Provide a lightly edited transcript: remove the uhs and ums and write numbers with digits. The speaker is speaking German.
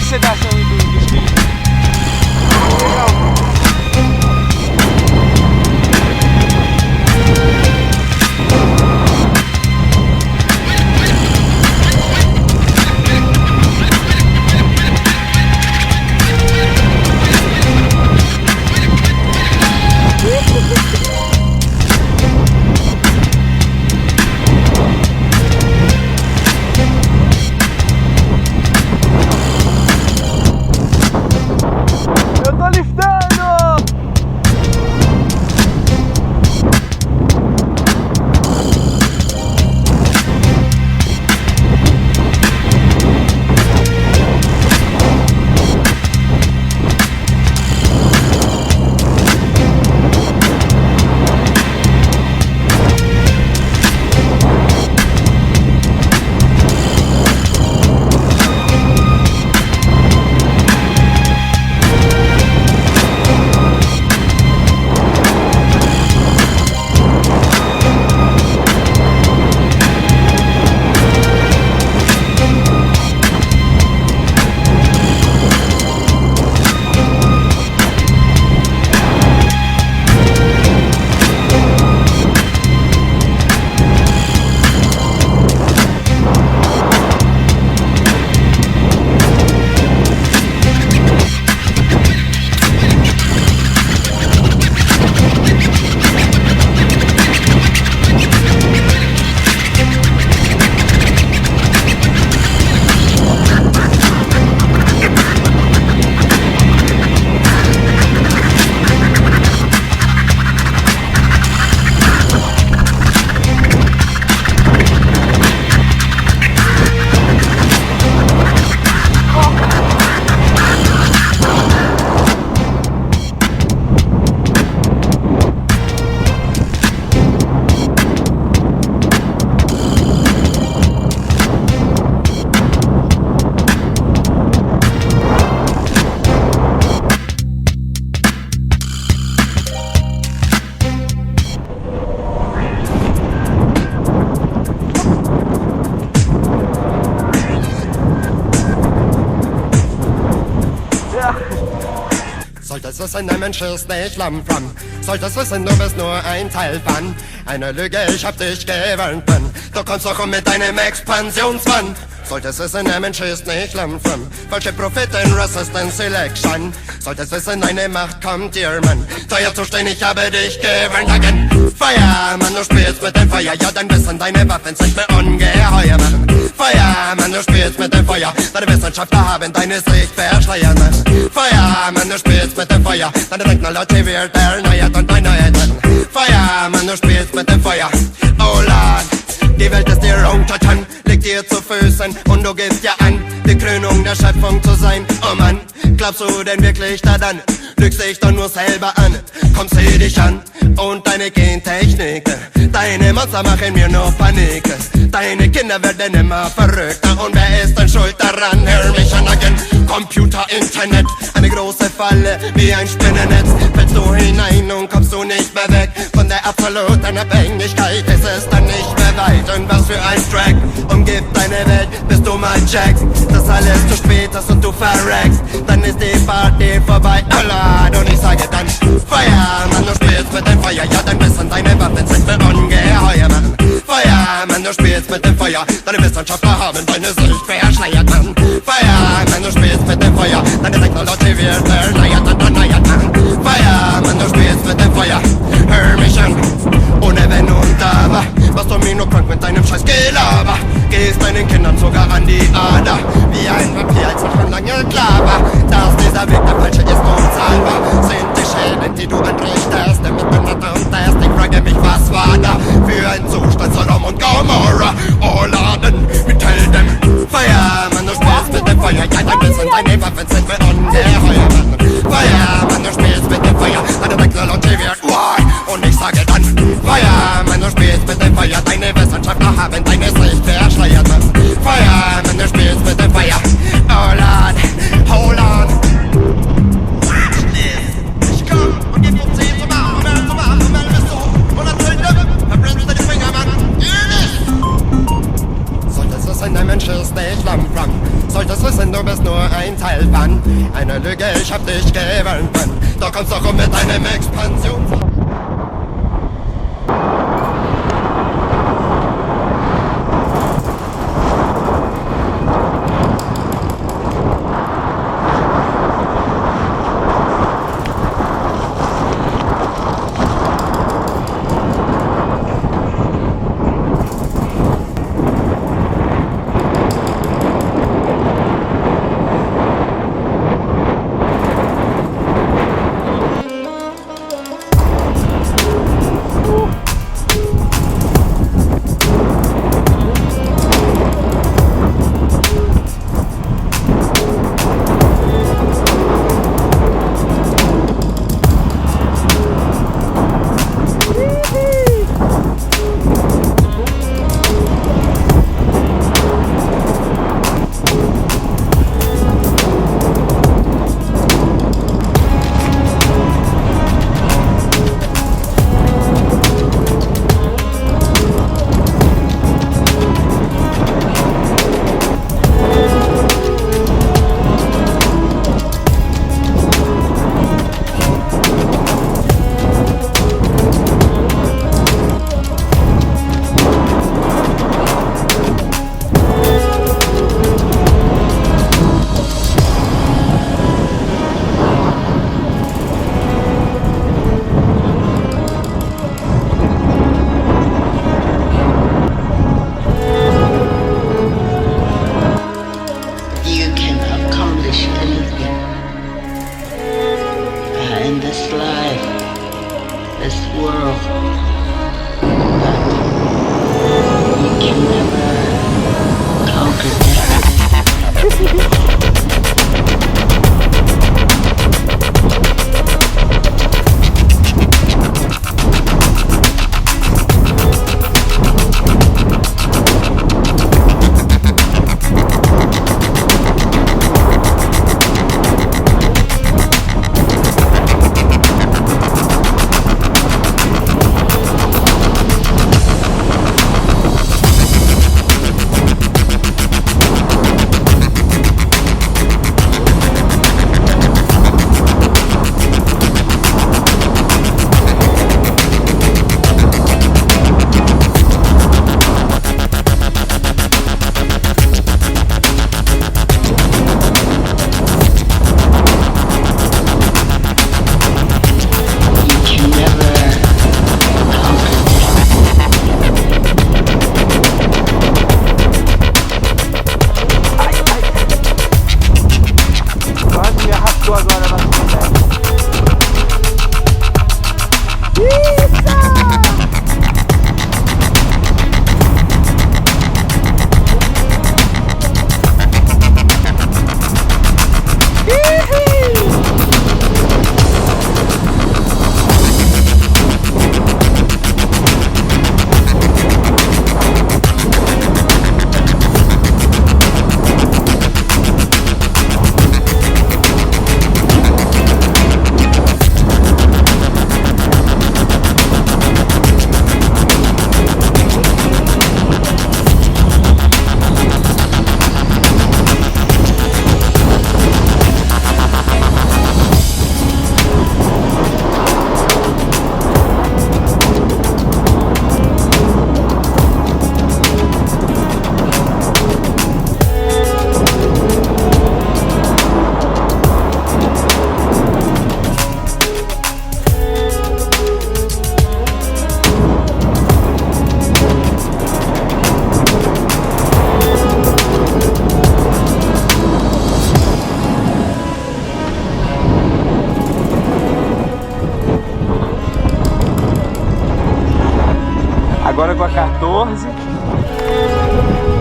Texte da schon geschrieben. Genau. Solltest wissen, ein Mensch ist nicht Lampfram. Solltest wissen, du bist nur ein Teil von einer Lüge, ich hab dich gewarnt, Mann. Du kommst doch um mit deinem Expansionswand. Solltest wissen, ein Mensch ist nicht Lampfram. Falsche Propheten, Resistance Selection. Solltest wissen, eine Macht kommt dir, Mann. Teuer zu stehen, ich habe dich gewarnt. Again. Feuer, Mann, du spielst mit dem Feuer. Ja, dann wissen deine Waffen sind mir ungeheuer, Mann. Feuer, Mann, du spielst mit dem Feuer. Deine Wissenschaftler haben deine Sicht verschleiert, Mann. Feuer, Mann, du spielst mit dem Feuer. Deine Technologie wird erneuert und erneuert, Mann. Feuer, Mann, du spielst mit dem Feuer. Oh Lord, die Welt ist dir untertan, liegt dir zu Füßen und du gibst dir an, die Krönung der Schöpfung zu sein. Oh Mann, glaubst du denn wirklich daran? Lügst dich doch nur selber an. Komm, sieh dich an und deine Gentechnik. Deine Monster machen mir nur Panik. Deine Kinder werden immer verrückter. Und wer ist denn schuld daran? Hör mich an, Agent. Computer, Internet, eine große Falle wie ein Spinnennetz. Fällst du hinein und kommst du nicht mehr weg von der absoluten Abhängigkeit. Es ist dann nicht mehr weit. Und was für ein Track umgibt deine Welt, bis du mal checkst, dass alles zu spät ist und du verreckst. Dann ist die Party vorbei, Allah, und ich sage dann Feuer, Mann, du spielst mit dem Feuer. Ja, dann wissen deine Waffen sind mir ungeheuer, Mann. Feuer, Mann, du spielst mit dem Feuer. Deine Wissenschaftler haben deine Sicht verschleiert, Mann. Feuer, Mann, du spielst mit dem Feuer. Deine Technologie wird erneuert und erneuert, Mann. Feuer, Mann, du spielst mit dem Feuer. Hör mich an, ohne Wenn und Aber. Machst du mich nur krank mit deinem scheiß Gelaber. Gehst deinen Kindern sogar an die Ader. Wie ein Vampir, als schon lange klar war, dass dieser Weg der falsche ist unzahlbar. Sind die Schäden, die du entrichtest, im Miteinander und Test. Ich frage mich, was war da für ein Zustand, Sodom und Gomorra. Oh, laden mit Helden. Feuer, Mann, du spielst mit dem Feuer. Ja, dein Wissen, deine Waffen sind mir ungeheuer, Mann. Feuer, Mann, du spielst mit dem Feuer. Deine Technologie wird und ich sage dann Feuer, Mann, du spielst mit dem Feuer. Deine Wissenschaftler haben deine Sicht verschleiert, Mann. Feuer, Mann, du spielst mit dem Feuer. Oh Lord, hold on. Watch this. Ich komm und geb dir 10 zum Armen, bist du 100 verbrennst deine Finger, Mann. Solltest was in deinem Schiss nicht flamm. Solltest wissen, du bist nur ein Teil von einer Lüge, ich hab dich gewöhnt. Du kommst doch mit deinem Expansion. Agora com a 14.